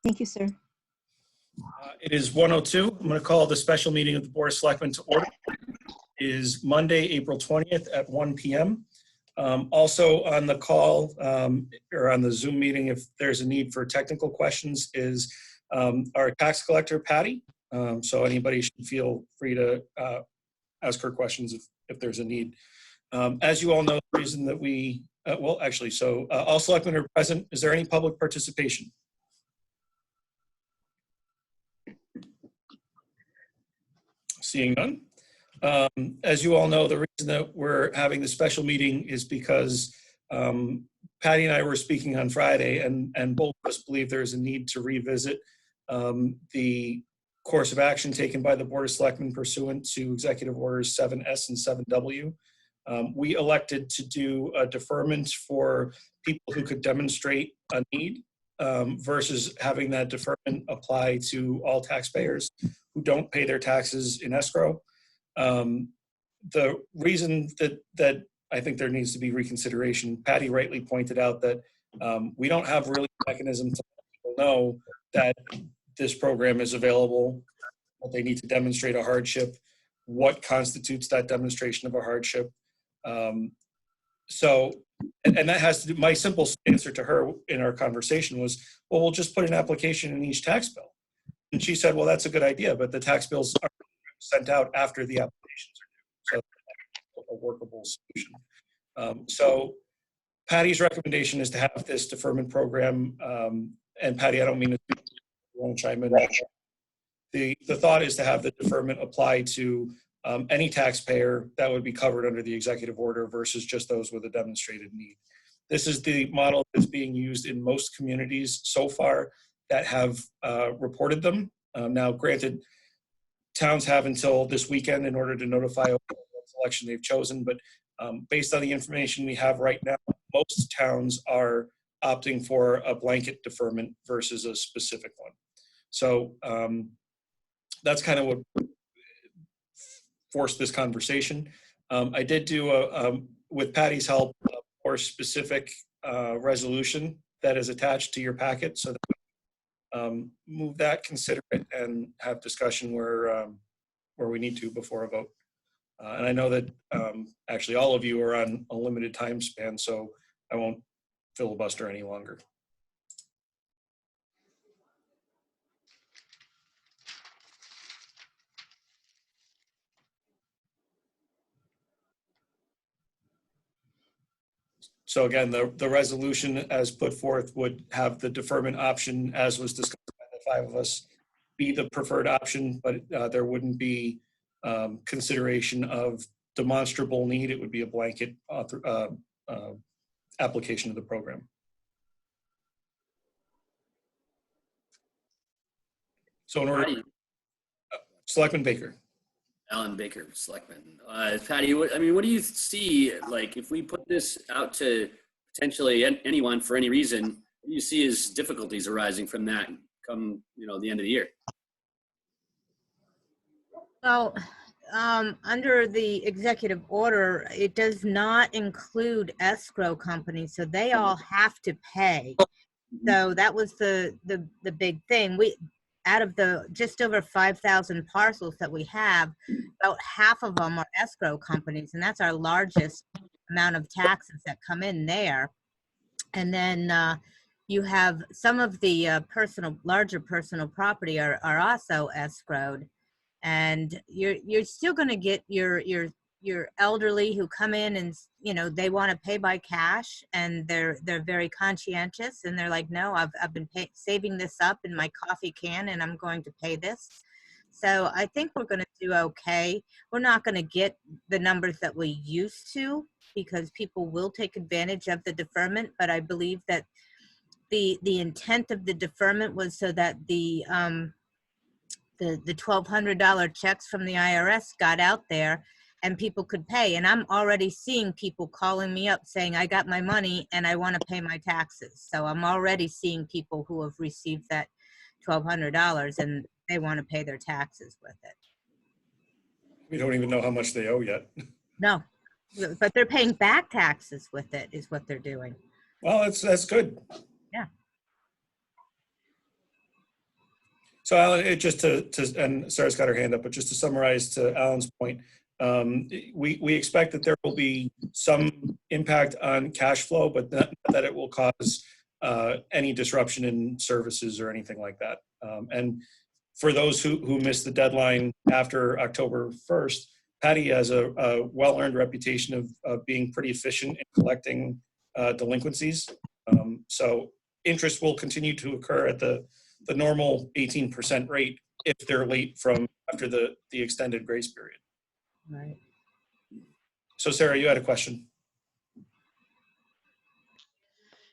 Thank you, sir. It is 1:02. I'm going to call the special meeting of the Board of Selectmen to order. It is Monday, April 20th at 1 p.m. Also on the call or on the Zoom meeting, if there's a need for technical questions, is our tax collector, Patty. So anybody should feel free to ask her questions if there's a need. As you all know, the reason that we, all selectmen are present. Is there any public participation? Seeing none. As you all know, the reason that we're having the special meeting is because Patty and I were speaking on Friday, and both of us believe there's a need to revisit the course of action taken by the Board of Selectmen pursuant to Executive Orders 7S and 7W. We elected to do a deferment for people who could demonstrate a need versus having that deferment apply to all taxpayers who don't pay their taxes in escrow. The reason that I think there needs to be reconsideration, Patty rightly pointed out that we don't have really a mechanism to let people know that this program is available, that they need to demonstrate a hardship, what constitutes that demonstration of a hardship. And that has to do, my simple answer to her in our conversation was, well, we'll just put an application in each tax bill. And she said, well, that's a good idea, but the tax bills are sent out after the applications are due. So a workable solution. So Patty's recommendation is to have this deferment program. And Patty, I don't mean to speak, you want to chime in. The thought is to have the deferment apply to any taxpayer that would be covered under the executive order versus just those with a demonstrated need. This is the model that's being used in most communities so far that have reported them. Now, granted, towns have until this weekend in order to notify what selection they've chosen, but based on the information we have right now, most towns are opting for a blanket deferment versus a specific one. So that's kind of what forced this conversation. I did do, with Patty's help, a more specific resolution that is attached to your packet so that move that, consider it, and have discussion where we need to before a vote. And I know that actually all of you are on a limited time span, so I won't filibuster any longer. So again, the resolution as put forth would have the deferment option, as was discussed by the five of us, be the preferred option, but there wouldn't be consideration of demonstrable need. It would be a blanket application of the program. So in order, Selectman Baker. Alan Baker, Selectmen. Patty, what do you see, like, if we put this out to potentially anyone for any reason, what do you see as difficulties arising from that come, the end of the year? Well, under the executive order, it does not include escrow companies, so they all have to pay. So that was the big thing. Out of the just over 5,000 parcels that we have, about half of them are escrow companies, and that's our largest amount of taxes that come in there. And then you have some of the larger personal property are also escrowed, and you're still going to get your elderly who come in and they want to pay by cash, and they're very conscientious, and they're like, no, I've been saving this up in my coffee can, and I'm going to pay this. So I think we're going to do okay. We're not going to get the numbers that we used to because people will take advantage of the deferment, but I believe that the intent of the deferment was so that the $1,200 checks from the IRS got out there and people could pay. And I'm already seeing people calling me up saying, I got my money and I want to pay my taxes. So I'm already seeing people who have received that $1,200 and they want to pay their taxes with it. We don't even know how much they owe yet. No, but they're paying back taxes with it is what they're doing. Well, that's good. Yeah. So Alan, just and Sarah's got her hand up, but just to summarize to Alan's point, we expect that there will be some impact on cash flow, but not that it will cause any disruption in services or anything like that. And for those who missed the deadline after October 1st, Patty has a well-earned reputation of being pretty efficient in collecting delinquencies. So interest will continue to occur at the normal 18% rate if they're late from after the extended grace period. Right. So Sarah, you had a question.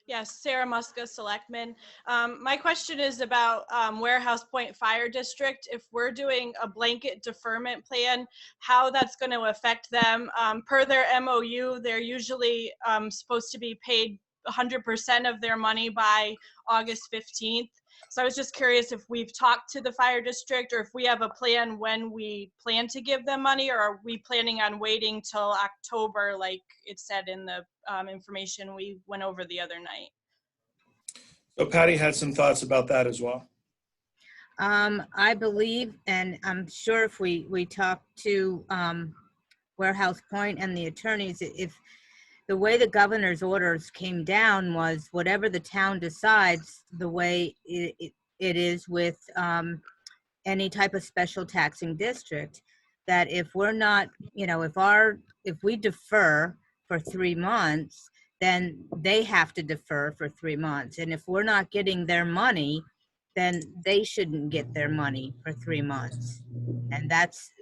Yes, Sarah Muska, Selectmen. My question is about Warehouse Point Fire District. If we're doing a blanket deferment plan, how that's going to affect them. Per their MOU, they're usually supposed to be paid 100% of their money by August 15th. So I was just curious if we've talked to the fire district or if we have a plan when we plan to give them money, or are we planning on waiting till October like it said in the information we went over the other night? So Patty had some thoughts about that as well. I believe, and I'm sure if we talk to Warehouse Point and the attorneys, if the way the governor's orders came down was whatever the town decides, the way it is with any type of special taxing district, that if we're not, if we defer for 3 months, then they have to defer for 3 months. And if we're not getting their money, then they shouldn't get their money for 3 months. And that's,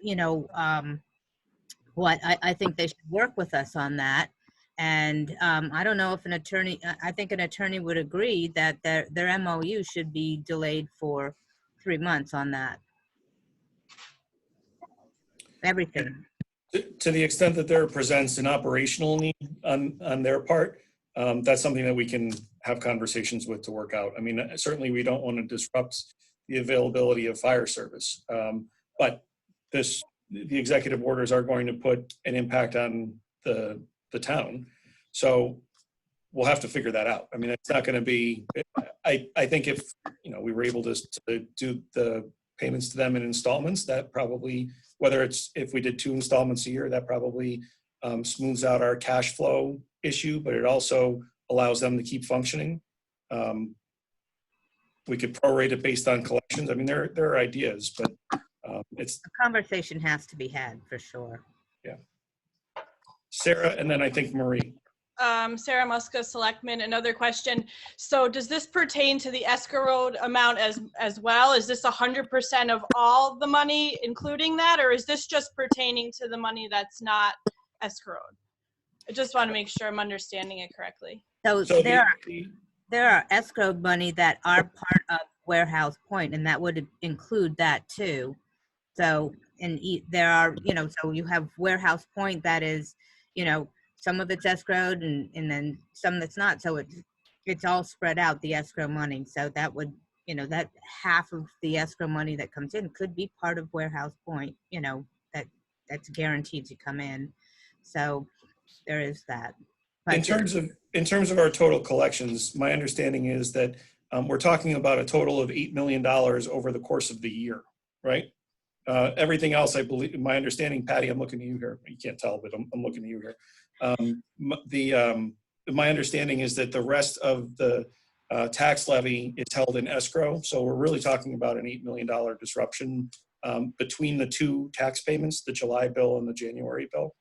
what I think they should work with us on that. And I don't know if an attorney, I think an attorney would agree that their MOU should be delayed for 3 months on that. Everything. To the extent that there presents an operational need on their part, that's something that we can have conversations with to work out. I mean, certainly we don't want to disrupt the availability of fire service, but the executive orders are going to put an impact on the town. So we'll have to figure that out. I mean, it's not going to be, I think if, we were able to do the payments to them in installments, that probably, if we did 2 installments a year, that probably smooths out our cash flow issue, but it also allows them to keep functioning. We could prorate it based on collections. I mean, there are ideas, but it's A conversation has to be had for sure. Yeah. Sarah, and then I think Marie. Sarah Muska, Selectmen. Another question. So does this pertain to the escrow amount as well? Is this 100% of all the money, including that, or is this just pertaining to the money that's not escrowed? I just want to make sure I'm understanding it correctly. So there are escrowed money that are part of Warehouse Point, and that would include that too. So, and there are, so you have Warehouse Point that is, some of it's escrowed and then some that's not. So it's all spread out, the escrow money. So that would, that half of the escrow money that comes in could be part of Warehouse Point, that's guaranteed to come in. So there is that. But In terms of our total collections, my understanding is that we're talking about a total of $8 million over the course of the year, right? Everything else, I believe, my understanding, Patty, I'm looking at you here. You can't tell, but I'm looking at you here. My understanding is that the rest of the tax levy is held in escrow. So we're really talking about an $8 million disruption between the 2 tax payments, the July bill and the January bill.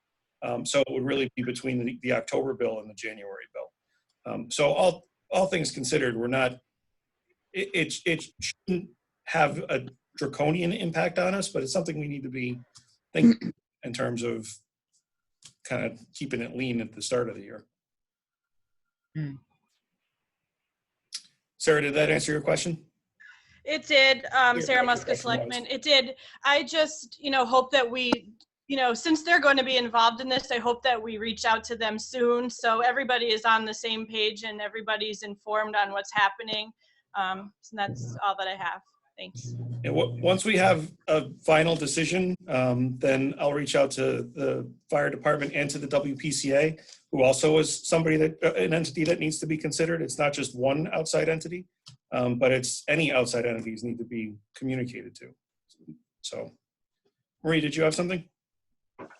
So it would really be between the October bill and the January bill. So all things considered, we're not, it shouldn't have a draconian impact on us, but it's something we need to be thinking in terms of kind of keeping it lean at the start of the year. Sarah, did that answer your question? It did, Sarah Muska, Selectmen. It did. I just, hope that we, since they're going to be involved in this, I hope that we reach out to them soon so everybody is on the same page and everybody's informed on what's happening. So that's all that I have. Thanks. And once we have a final decision, then I'll reach out to the fire department and to the WPCA, who also is an entity that needs to be considered. It's not just one outside entity. but it's any outside entities need to be communicated to. So, Marie, did you have something?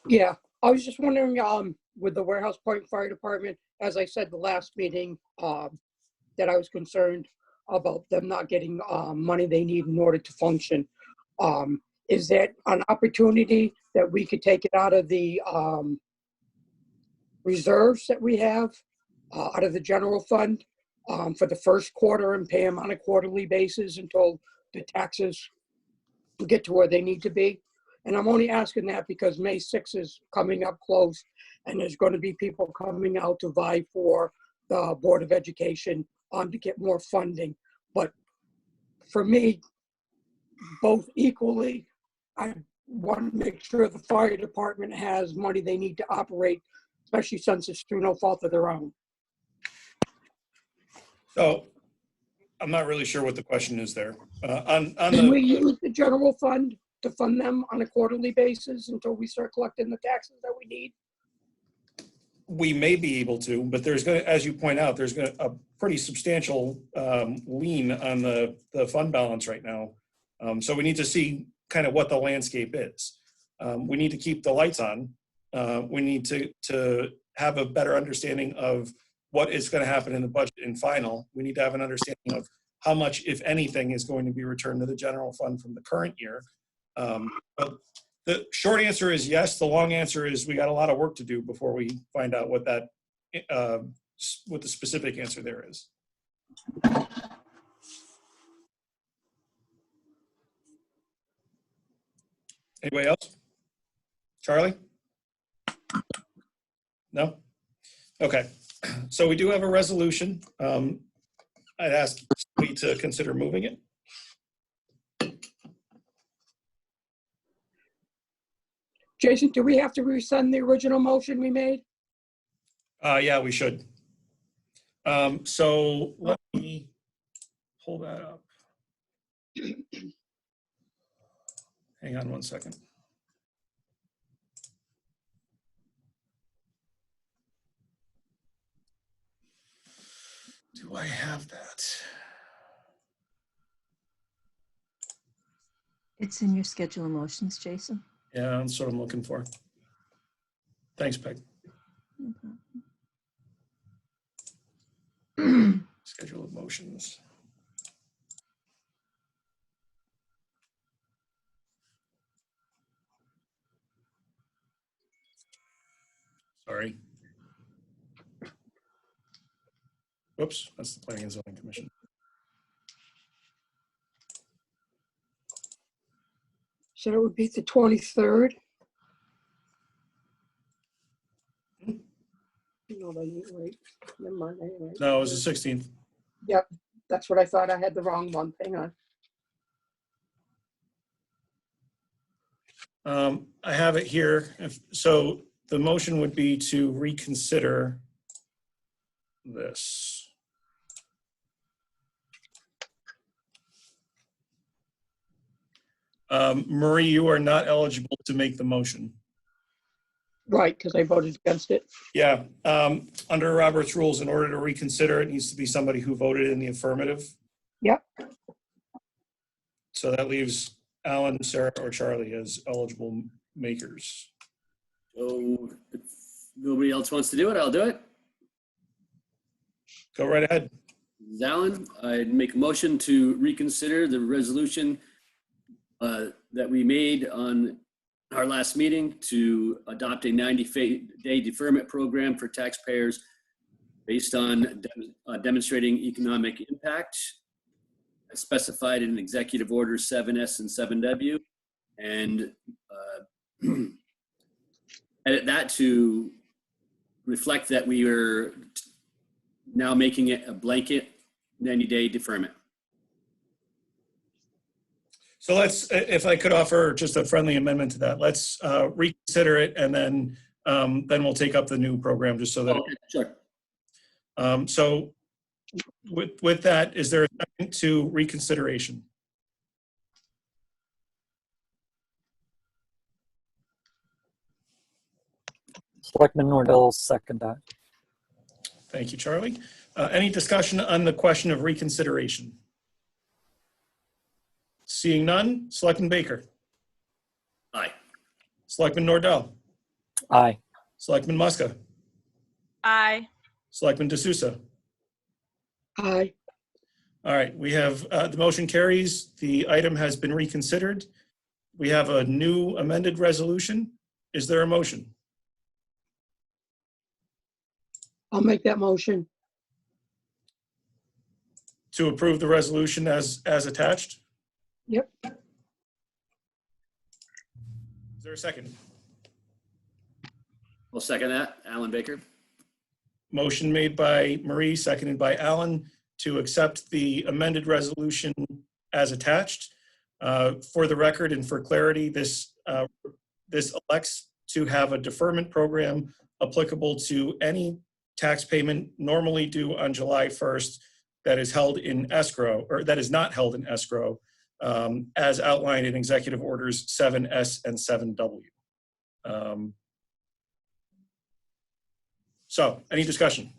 Yeah, I was just wondering, with the Warehouse Point Fire Department, as I said the last meeting, that I was concerned about them not getting money they need in order to function. Is that an opportunity that we could take it out of the reserves that we have, out of the general fund, for the first quarter and pay them on a quarterly basis until the taxes get to where they need to be? And I'm only asking that because May 6th is coming up close, and there's going to be people coming out to vie for the Board of Education to get more funding. But for me, both equally, I want to make sure the fire department has money they need to operate, especially since it's through no fault of their own. So I'm not really sure what the question is there. On Can we the, use the general fund to fund them on a quarterly basis until we start collecting the taxes that we need? we may be able to, but there's going to, as you point out, there's going to a pretty substantial lien on the fund balance right now. So we need to see kind of what the landscape is. We need to keep the lights on. We need to have a better understanding of what is going to happen in the budget in final. We need to have an understanding of how much, if anything, is going to be returned to the general fund from the current year. But the short answer is yes. The long answer is we got a lot of work to do before we find out what that, what the specific answer there is. Anybody else? Charlie? No? Okay. So we do have a resolution. I'd ask somebody to consider moving it. Jason, do we have to resend the original motion we made? Yeah, we should. So let me pull that up. Hang on one second. Do I have that? It's in your schedule of motions, Jason. Yeah, that's what I'm looking for. Thanks, Peg. No problem. Schedule of motions. Sorry. Whoops, that's the Planning and Zoning Commission. So it would be the 23rd. No, that ain't right. Never mind, that ain't right. No, it was the 16th. Yep, that's what I thought. I had the wrong month. Hang on. I have it here. So the motion would be to reconsider this. Marie, you are not eligible to make the motion. Right, because I voted against it. Yeah, under Robert's rules, in order to reconsider, it needs to be somebody who voted in the affirmative. Yep. So that leaves Alan, Sarah, or Charlie as eligible makers. So if nobody else wants to do it, I'll do it. Go right ahead. Alan, I'd make a motion to reconsider the resolution that we made on our last meeting to adopt a 90-day deferment program for taxpayers based on demonstrating economic impact as specified in Executive Order 7S and 7W, and edit that to reflect that we are now making it a blanket 90-day deferment. So let's, if I could offer just a friendly amendment to that, let's reconsider it, and then we'll take up the new program just so that. Okay, sure. So with that, is there a second to reconsideration? Selectman Nordell, second that. Thank you, Charlie. Any discussion on the question of reconsideration? Seeing none, Selectman Baker. Aye. Selectman Nordell. Aye. Selectman Muska. Aye. Selectman D'Souza. Aye. All right, we have, the motion carries. The item has been reconsidered. We have a new amended resolution. Is there a motion? I'll make that motion. To approve the resolution as attached? Yep. Is there a second? I'll second that. Alan Baker. Motion made by Marie, seconded by Alan, to accept the amended resolution as attached. For the record and for clarity, this elects to have a deferment program applicable to any tax payment normally due on July 1st that is held in escrow, or that is not held in escrow, as outlined in Executive Orders 7S and 7W. So, any discussion?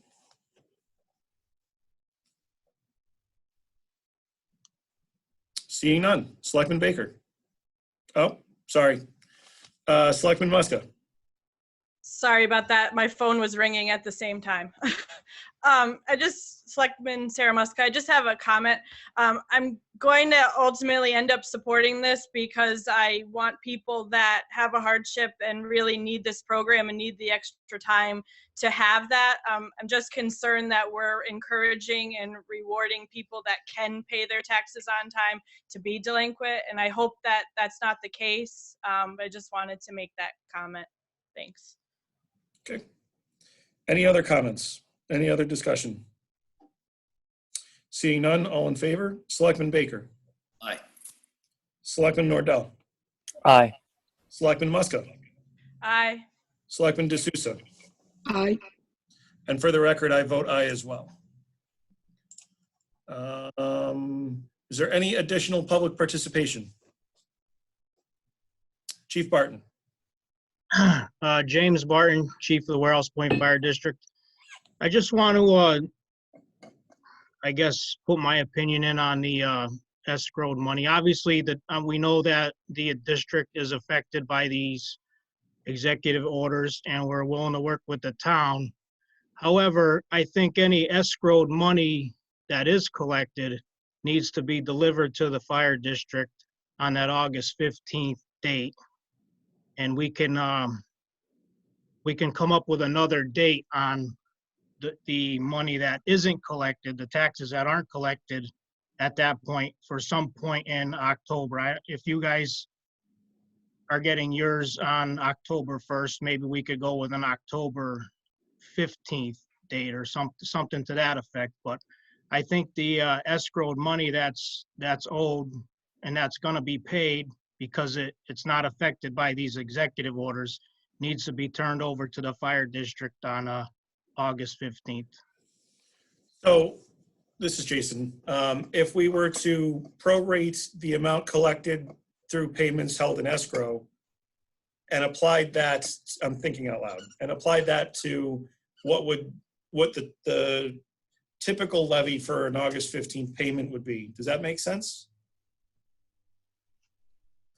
Seeing none. Selectman Baker. Oh, sorry. Selectman Muska. Sorry about that. My phone was ringing at the same time. Selectman Sarah Muska, I just have a comment. I'm going to ultimately end up supporting this because I want people that have a hardship and really need this program and need the extra time to have that. I'm just concerned that we're encouraging and rewarding people that can pay their taxes on time to be delinquent, and I hope that that's not the case. I just wanted to make that comment. Thanks. Okay. Any other comments? Any other discussion? Seeing none, all in favor? Selectman Baker. Aye. Selectman Nordell. Aye. Selectman Muska. Aye. Selectman D'Souza. Aye. And for the record, I vote aye as well. Is there any additional public participation? Chief Barton. James Barton, Chief of the Warehouse Point Fire District. I just want to, I guess, put my opinion in on the escrowed money. Obviously, we know that the district is affected by these executive orders, and we're willing to work with the town. However, I think any escrowed money that is collected needs to be delivered to the fire district on that August 15th date. And we can come up with another date on the money that isn't collected, the taxes that aren't collected at that point, for some point in October. If you guys are getting yours on October 1st, maybe we could go with an October 15th date or something to that effect. But I think the escrowed money that's owed and that's going to be paid because it's not affected by these executive orders needs to be turned over to the fire district on August 15th. So this is Jason. If we were to prorate the amount collected through payments held in escrow and applied that, I'm thinking out loud, and applied that to what the typical levy for an August 15th payment would be, does that make sense?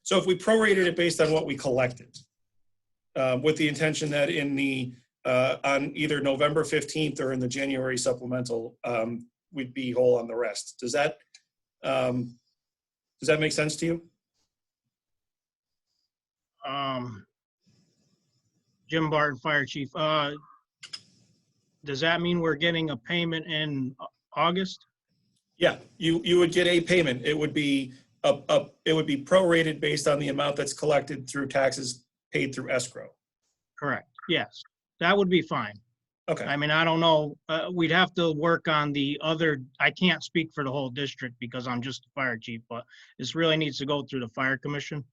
So if we prorated it based on what we collected, with the intention that in the on either November 15th or in the January supplemental, we'd be whole on the rest. Does that make sense to you? Jim Barton, Fire Chief. Does that mean we're getting a payment in August? Yeah, you would get a payment. It would be prorated based on the amount that's collected through taxes paid through escrow. Correct. Yes, that would be fine. Okay. I mean, I don't know. We'd have to work on the other. I can't speak for the whole district because I'm just the fire chief, but this really needs to go through the fire commission.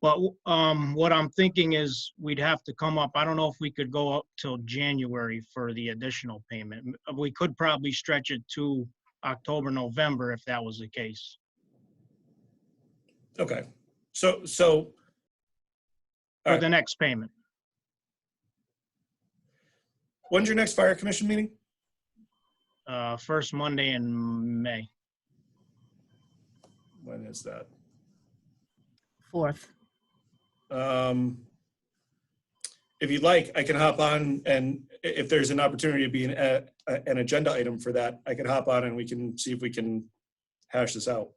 But what I'm thinking is we'd have to come up. I don't know if we could go up till January for the additional payment. We could probably stretch it to October, November if that was the case. Okay. So For the next payment. When's your next fire commission meeting? First Monday in May. When is that? 4th. If you'd like, I can hop on, and if there's an opportunity to be an agenda item for that, I could hop on and we can see if we can hash this out.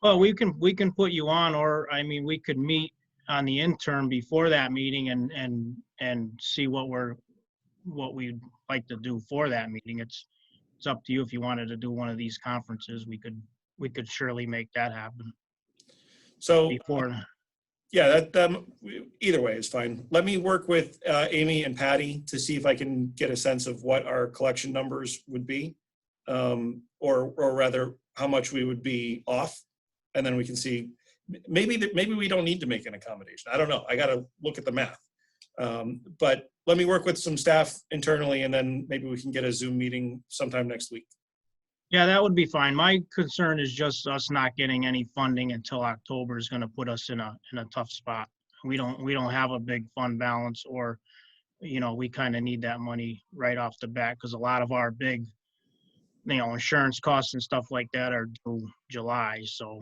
Well, we can put you on, or, I mean, we could meet on the interim before that meeting and see what we'd like to do for that meeting. It's up to you. If you wanted to do one of these conferences, we could surely make that happen So before. yeah, either way is fine. Let me work with Amy and Patty to see if I can get a sense of what our collection numbers would be, or rather how much we would be off, and then we can see. Maybe we don't need to make an accommodation. I don't know. I got to look at the math. But let me work with some staff internally, and then maybe we can get a Zoom meeting sometime next week. Yeah, that would be fine. My concern is just us not getting any funding until October is going to put us in a tough spot. We don't have a big fund balance, or, you know, we kind of need that money right off the bat, because a lot of our big, you know, insurance costs and stuff like that are due July. So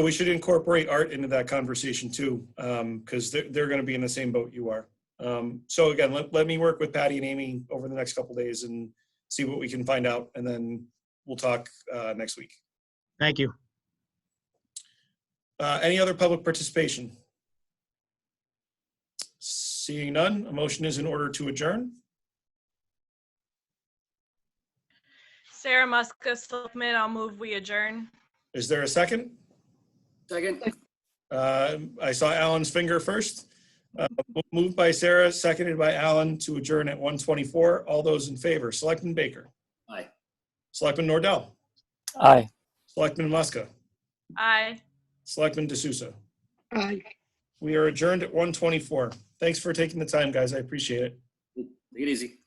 we should incorporate Art into that conversation too, because they're going to be in the same boat you are. So again, let me work with Patty and Amy over the next couple of days and see what we can find out, and then we'll talk next week. Thank you. Any other public participation? Seeing none, a motion is in order to adjourn. Sarah Muska, Selectmen, I'll move we adjourn. Is there a second? Second. I saw Alan's finger first. Moved by Sarah, seconded by Alan to adjourn at 1:24. All those in favor, Selectman Baker. Aye. Selectman Nordell. Aye. Selectman Muska. Aye. Selectman D'Souza. Aye. We are adjourned at 1:24. Thanks for taking the time, guys. I appreciate it. Take it easy.